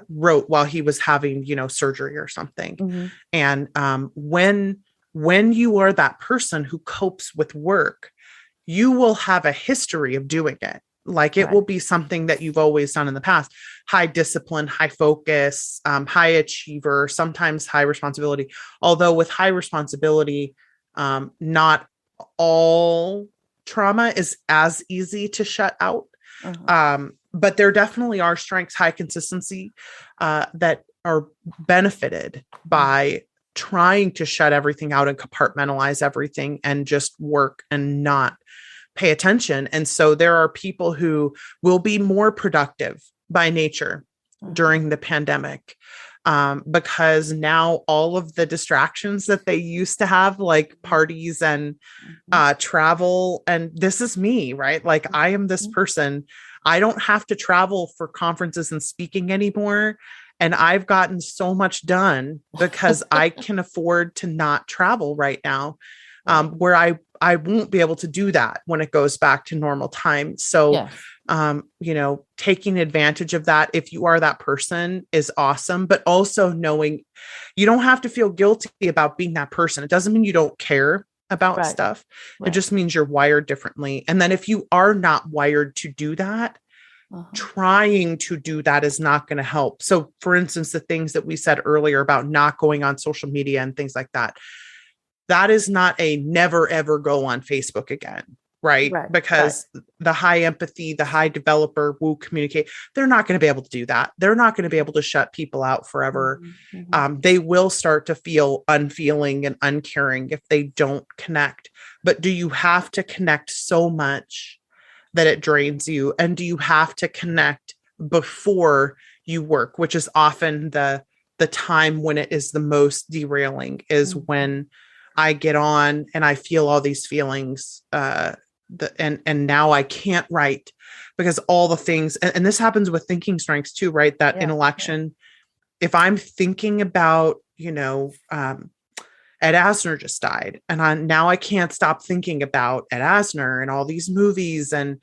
wrote while he was having, surgery or something. Mm-hmm. And when you are that person who copes with work, you will have a history of doing it. Like it will be something that you've always done in the past. High discipline, high focus, high achiever, sometimes high responsibility. Although with high responsibility, not all trauma is as easy to shut out. But there definitely are strengths, high consistency, that are benefited by trying to shut everything out and compartmentalize everything and just work and not pay attention. And so there are people who will be more productive by nature during the pandemic, because now all of the distractions that they used to have, like parties and travel, and this is me, right? Like I am this person. I don't have to travel for conferences and speaking anymore. And I've gotten so much done because I can afford to not travel right now, where I won't be able to do that when it goes back to normal time. So, taking advantage of that, if you are that person, is awesome. But also knowing you don't have to feel guilty about being that person. It doesn't mean you don't care about stuff. It just means you're wired differently. And then if you are not wired to do that, trying to do that is not going to help. So for instance, the things that we said earlier about not going on social media and things like that, that is not a never, ever go on Facebook again. Right. Because the high empathy, the high developer will communicate. They're not going to be able to do that. They're not going to be able to shut people out forever. They will start to feel unfeeling and uncaring if they don't connect. But do you have to connect so much that it drains you? And do you have to connect before you work, which is often the time when it is the most derailing, is when I get on and I feel all these feelings, and now I can't write because all the things, and this happens with thinking strengths too, right? That intellection, if I'm thinking about, Ed Asner just died, and now I can't stop thinking about Ed Asner and all these movies and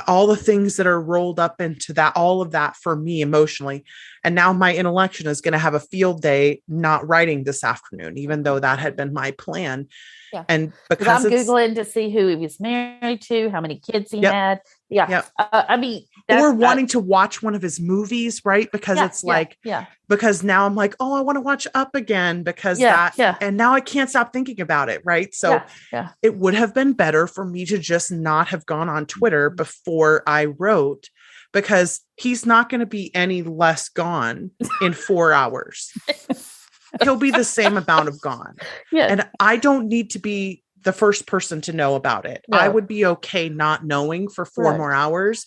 all the things that are rolled up into that, all of that for me emotionally. And now my intellection is going to have a field day not writing this afternoon, even though that had been my plan. Yeah. And because I'm Googling to see who he was married to, how many kids he had. Yeah. Yep. I mean, or wanting to watch one of his movies, right? Because it's because now I'm like, oh, I want to watch Up again because and now I can't stop thinking about it. Right. So it would have been better for me to just not have gone on Twitter before I wrote, because he's not going to be any less gone in 4 hours. He'll be the same amount of gone. Yeah. And I don't need to be the first person to know about it. No. I would be okay not knowing for 4 more hours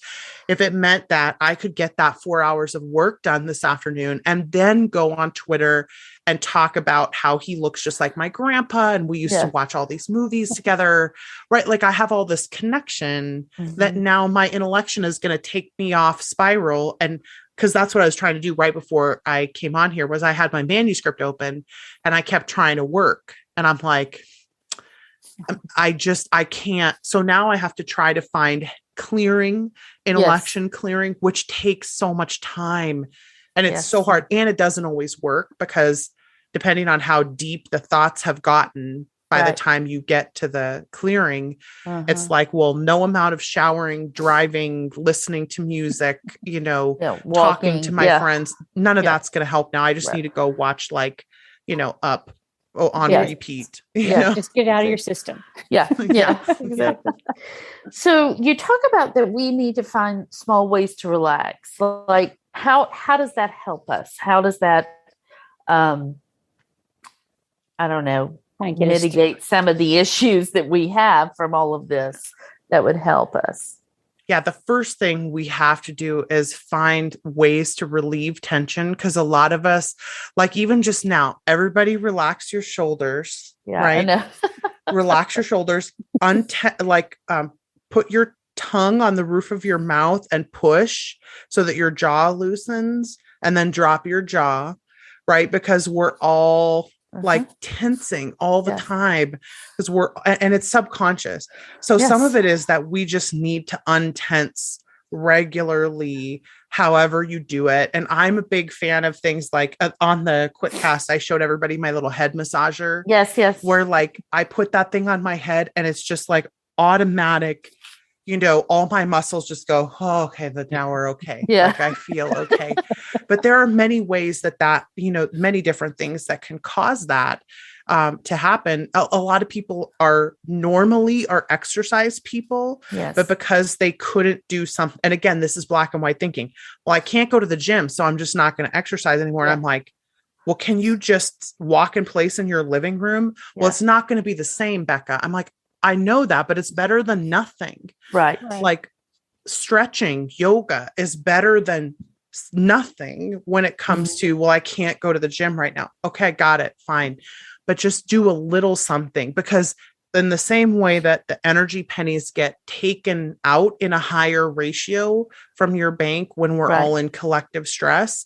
if it meant that I could get that 4 hours of work done this afternoon and then go on Twitter and talk about how he looks just like my grandpa and we used to watch all these movies together, right? Like I have all this connection that now my intellection is going to take me off spiral. And because that's what I was trying to do right before I came on here, was I had my manuscript open and I kept trying to work. And I'm like, I can't. So now I have to try to find clearing, intellection clearing, which takes so much time. And it's so hard. And it doesn't always work because depending on how deep the thoughts have gotten by the time you get to the clearing, it's like, well, no amount of showering, driving, listening to music, talking to my friends, none of that's going to help now. I just need to go watch Up on repeat. Just get out of your system. Exactly. So you talk about that we need to find small ways to relax. Like how does that help us? How does that I don't know, mitigate some of the issues that we have from all of this that would help us? Yeah, the first thing we have to do is find ways to relieve tension, because a lot of us, like even just now, everybody relax your shoulders, right? I know. Relax your shoulders, put your tongue on the roof of your mouth and push so that your jaw loosens, and then drop your jaw, right? Because we're all like tensing all the time, because and it's subconscious. So some of it is that we just need to untense regularly, however you do it. And I'm a big fan of things like on the QuickCast, I showed everybody my little head massager. Yes. Where like I put that thing on my head and it's just like automatic, all my muscles just go, oh, okay, but now we're okay. Yeah. Like I feel okay. But there are many ways that, many different things that can cause that to happen. A lot of people are exercise people, but because they couldn't do something. And again, this is black and white thinking. Well, I can't go to the gym, so I'm just not going to exercise anymore. And I'm like, well, can you just walk in place in your living room? Well, it's not going to be the same, Becca. I'm like, I know that, but it's better than nothing. Right. Like stretching, yoga is better than nothing when it comes to, well, I can't go to the gym right now. Okay, got it. Fine. But just do a little something, because in the same way that the energy pennies get taken out in a higher ratio from your bank when we're all in collective stress,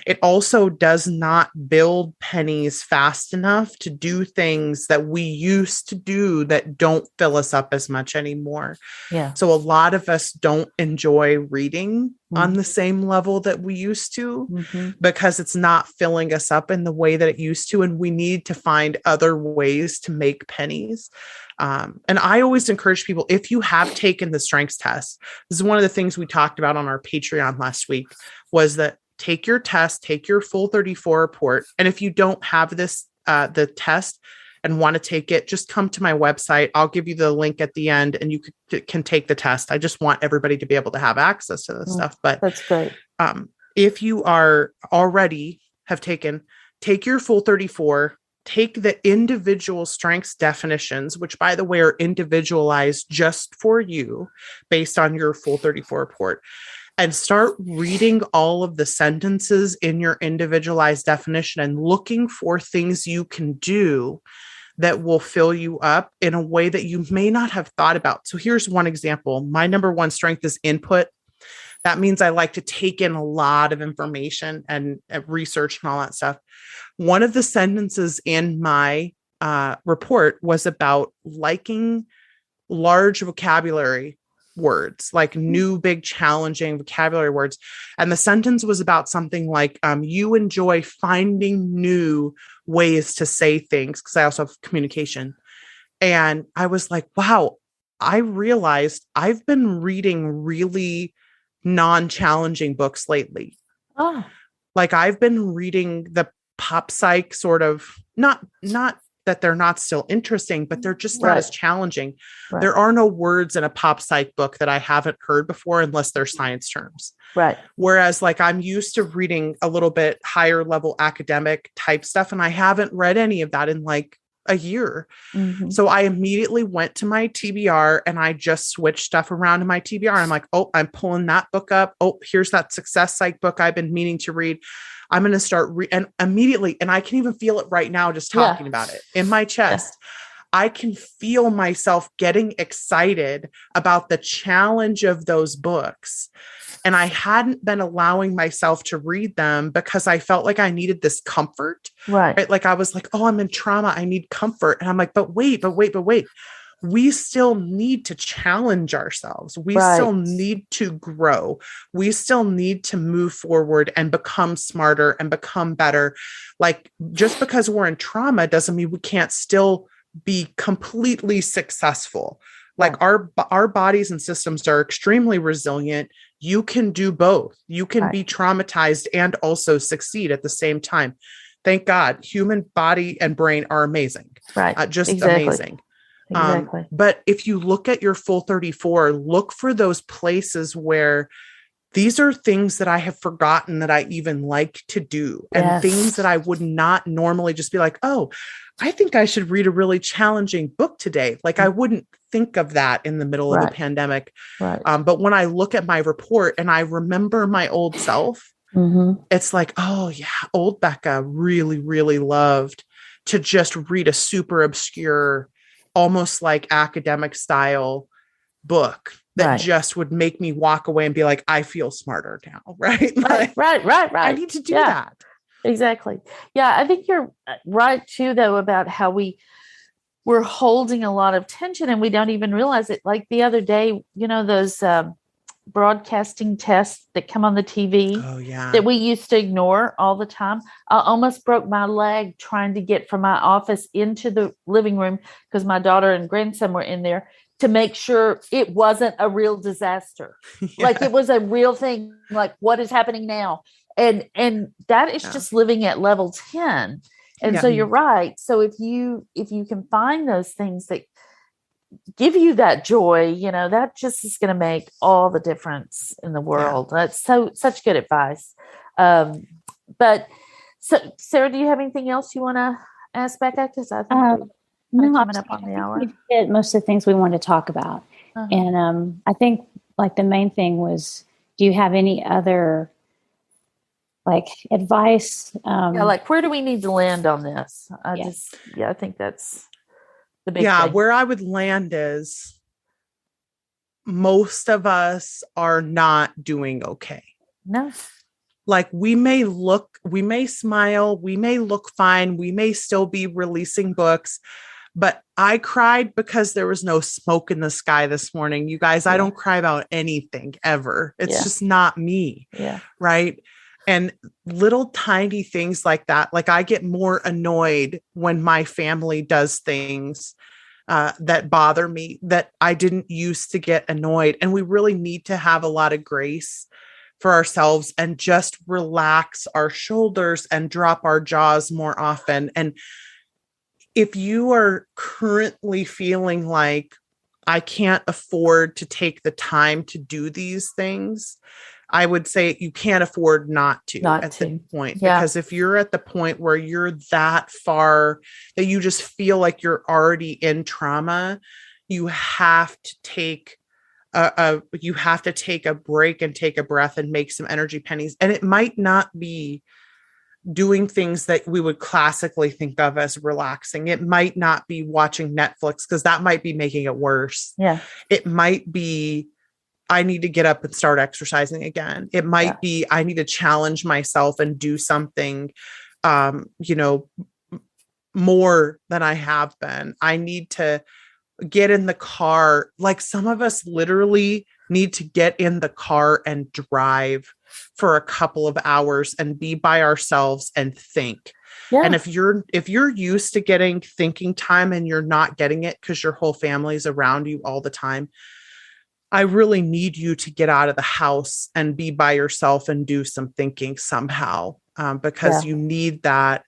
it also does not build pennies fast enough to do things that we used to do that don't fill us up as much anymore. Yeah. So a lot of us don't enjoy reading on the same level that we used to, because it's not filling us up in the way that it used to. And we need to find other ways to make pennies. And I always encourage people, if you have taken the strengths test, this is one of the things we talked about on our Patreon last week, was that take your test, take your full 34 report. And if you don't have this, the test and want to take it, just come to my website. I'll give you the link at the end and you can take the test. I just want everybody to be able to have access to this stuff. But that's great. If you are already take your full 34, take the individual strengths definitions, which by the way are individualized just for you based on your full 34 report, and start reading all of the sentences in your individualized definition and looking for things you can do that will fill you up in a way that you may not have thought about. So here's one example. My number one strength is input. That means I like to take in a lot of information and research and all that stuff. One of the sentences in my report was about liking large vocabulary words, like new, big, challenging vocabulary words. And the sentence was about something like, you enjoy finding new ways to say things, because I also have communication. And I was like, wow, I realized I've been reading really non-challenging books lately. Oh. Like I've been reading the pop psych sort of, not that they're not still interesting, but they're just not as challenging. Right. There are no words in a pop psych book that I haven't heard before unless they're science terms. Right. Whereas like I'm used to reading a little bit higher level academic type stuff, and I haven't read any of that in like a year. So I immediately went to my TBR and I just switched stuff around in my TBR. I'm like, oh, I'm pulling that book up. Oh, here's that success psych book I've been meaning to read. I'm going to start and immediately, and I can even feel it right now, just talking about it in my chest. I can feel myself getting excited about the challenge of those books. And I hadn't been allowing myself to read them because I felt like I needed this comfort. Right. Like I was like, oh, I'm in trauma. I need comfort. And I'm like, but wait. We still need to challenge ourselves. We still need to grow. We still need to move forward and become smarter and become better. Like just because we're in trauma doesn't mean we can't still be completely successful. Like our bodies and systems are extremely resilient. You can do both. You can be traumatized and also succeed at the same time. Thank God, human body and brain are amazing. Just amazing. Exactly. But if you look at your full 34, look for those places where these are things that I have forgotten that I even like to do, and things that I would not normally just be like, oh, I think I should read a really challenging book today. Like, I wouldn't think of that in the middle of a pandemic. Right. But when I look at my report and I remember my old self, it's like, oh yeah, old Becca really, really loved to just read a super obscure, almost like academic style book that just would make me walk away and be like, I feel smarter now. Right. Right. I need to do that. Exactly. Yeah. I think you're right too, though, about how we're holding a lot of tension and we don't even realize it. Like the other day, those broadcasting tests that come on the TV that we used to ignore all the time. I almost broke my leg trying to get from my office into the living room because my daughter and grandson were in there to make sure it wasn't a real disaster. Like it was a real thing. Like, what is happening now? And that is just living at level 10. And so you're right. So if you can find those things that give you that joy, that just is going to make all the difference in the world. That's such good advice. But so Sara, do you have anything else you want to ask Becca? Because I think we're coming up on the hour. We did most of the things we wanted to talk about. And I think like the main thing was, do you have any other like advice? Like where do we need to land on this? I think that's the big thing. Where I would land is most of us are not doing okay. No. Like we may smile, we may look fine, we may still be releasing books, but I cried because there was no smoke in the sky this morning. You guys, I don't cry about anything ever. It's just not me. Yeah. Right. And little tiny things like that. Like I get more annoyed when my family does things that bother me that I didn't used to get annoyed. And we really need to have a lot of grace for ourselves and just relax our shoulders and drop our jaws more often. And if you are currently feeling like I can't afford to take the time to do these things, I would say you can't afford not to at the point. Because if you're at the point where you're that far that you just feel like you're already in trauma, you have to take a break and take a breath and make some energy pennies. And it might not be doing things that we would classically think of as relaxing. It might not be watching Netflix because that might be making it worse. Yeah. It might be I need to get up and start exercising again. It might be I need to challenge myself and do something, more than I have been. I need to get in the car. Like some of us literally need to get in the car and drive for a couple of hours and be by ourselves and think. Yeah. And if you're used to getting thinking time and you're not getting it because your whole family's around you all the time, I really need you to get out of the house and be by yourself and do some thinking somehow, because you need that.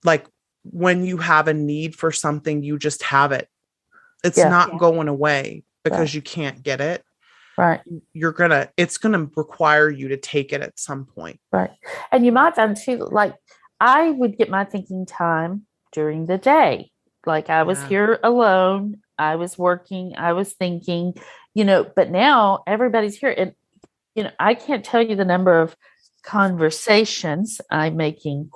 Like when you have a need for something, you just have it. It's not going away because you can't get it. Right. It's going to require you to take it at some point. Right. And you might find too, like I would get my thinking time during the day. Like I was here alone. I was working. I was thinking, but now everybody's here. And, I can't tell you the number of conversations I'm making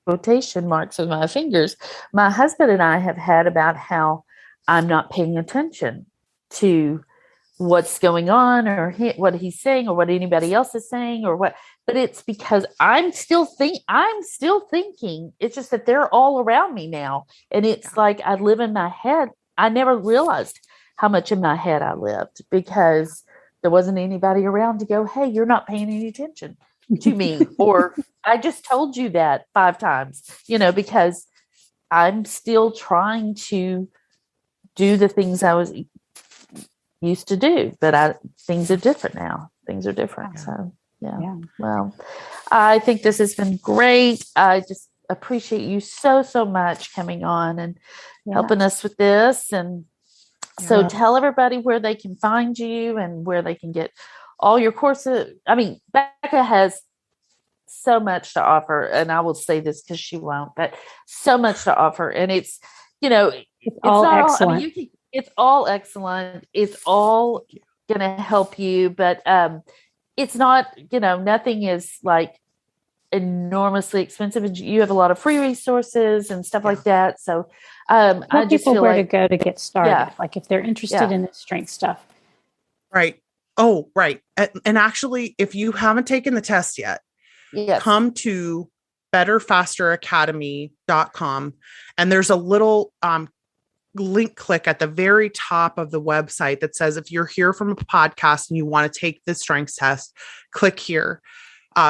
quotation marks with my fingers. My husband and I have had about how I'm not paying attention to what's going on or what he's saying or what anybody else is saying or what, but it's because I'm still thinking. It's just that they're all around me now. And it's like, I live in my head. I never realized how much in my head I lived because there wasn't anybody around to go, hey, you're not paying any attention to me. Or I just told you that 5 times, because I'm still trying to do the things I was used to do, but things are different now. Things are different. So yeah. Well, I think this has been great. I just appreciate you so much coming on and helping us with this. And so tell everybody where they can find you and where they can get all your courses. I mean, Becca has so much to offer, and I will say this because she won't, but so much to offer. And it's, it's all not excellent. all, I mean, it's all excellent. It's all going to help you, but it's not, nothing is like enormously expensive, and you have a lot of free resources and stuff like that. So I just people feel where like to go to get started, like if they're interested in the strength stuff. Right. Oh, right. And actually, if you haven't taken the test yet, come to betterfasteracademy.com, and there's a little link click at the very top of the website that says, if you're here from a podcast and you want to take the strengths test, click here.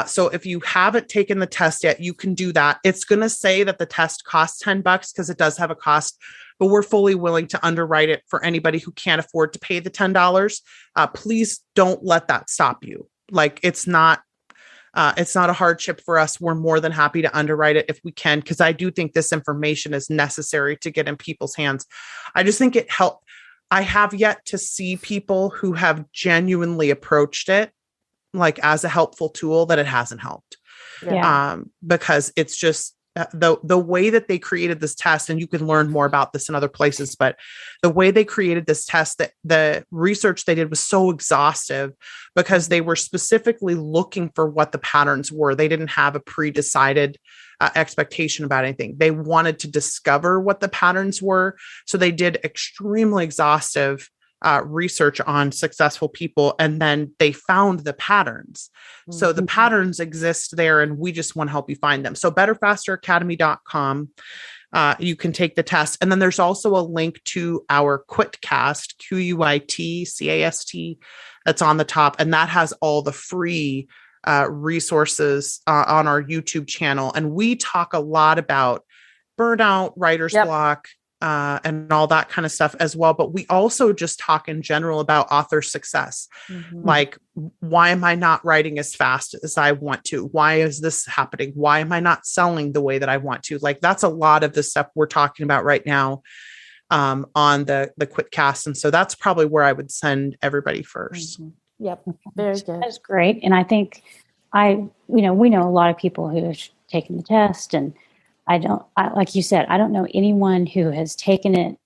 So if you haven't taken the test yet, you can do that. It's going to say that the test costs $10 because it does have a cost, but we're fully willing to underwrite it for anybody who can't afford to pay the $10. Please don't let that stop you. Like, it's not a hardship for us. We're more than happy to underwrite it if we can, because I do think this information is necessary to get in people's hands. I just think it helped. I have yet to see people who have genuinely approached it like as a helpful tool that it hasn't helped. Because it's just the way that they created this test, and you can learn more about this in other places, but the way they created this test, that the research they did was so exhaustive because they were specifically looking for what the patterns were. They didn't have a pre-decided expectation about anything. They wanted to discover what the patterns were. So they did extremely exhaustive research on successful people, and then they found the patterns. So the patterns exist there, and we just want to help you find them. So betterfasteracademy.com, you can take the test. And then there's also a link to our QuitCast, QUITCAST, that's on the top. And that has all the free resources on our YouTube channel. And we talk a lot about burnout, writer's block, and all that kind of stuff as well. But we also just talk in general about author success. Like, why am I not writing as fast as I want to? Why is this happening? Why am I not selling the way that I want to? Like, that's a lot of the stuff we're talking about right now on the QuitCast. And so that's probably where I would send everybody first. Yep. Very good. That's great. And I think we know a lot of people who have taken the test, and like you said, I don't know anyone who has taken it,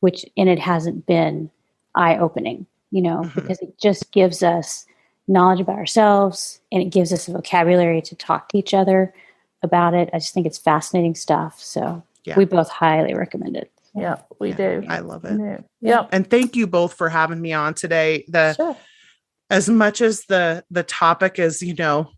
and it hasn't been eye-opening, because it just gives us knowledge about ourselves, and it gives us a vocabulary to talk to each other about it. I just think it's fascinating stuff. So we both highly recommend it. Yeah, we do. I love it. Yeah. And thank you both for having me on today. Sure. As much as the topic is,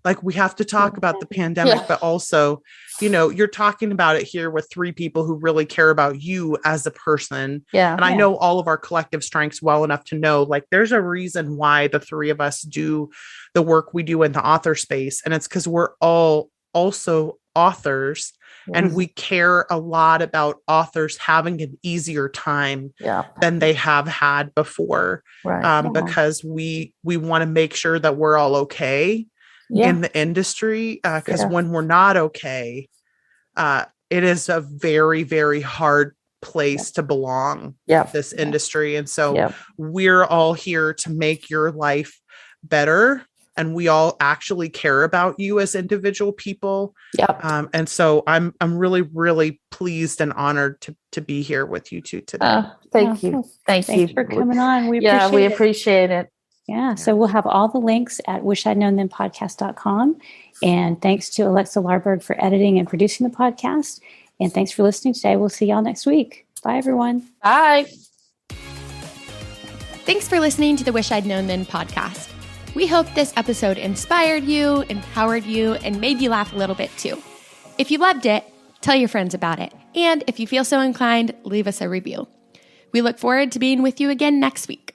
like, we have to talk about the pandemic, but also, you're talking about it here with three people who really care about you as a person. And I know all of our collective strengths well enough to know, like, there's a reason why the three of us do the work we do in the author space. And it's because we're all also authors. And we care a lot about authors having an easier time than they have had before, because we want to make sure that we're all okay in the industry. Because when we're not okay, it is a very, very hard place to belong, this industry. And so we're all here to make your life better. And we all actually care about you as individual people. And so I'm really, really pleased and honored to be here with you two today. Thank you. Thanks for coming on. We appreciate it. Yeah. So we'll have all the links at wishidknownthenpodcast.com. And thanks to Alexa Larberg for editing and producing the podcast. And thanks for listening today. We'll see y'all next week. Bye, everyone. Bye. Thanks for listening to the Wish I'd Known Then podcast. We hope this episode inspired you, empowered you, and made you laugh a little bit too. If you loved it, tell your friends about it. And if you feel so inclined, leave us a review. We look forward to being with you again next week.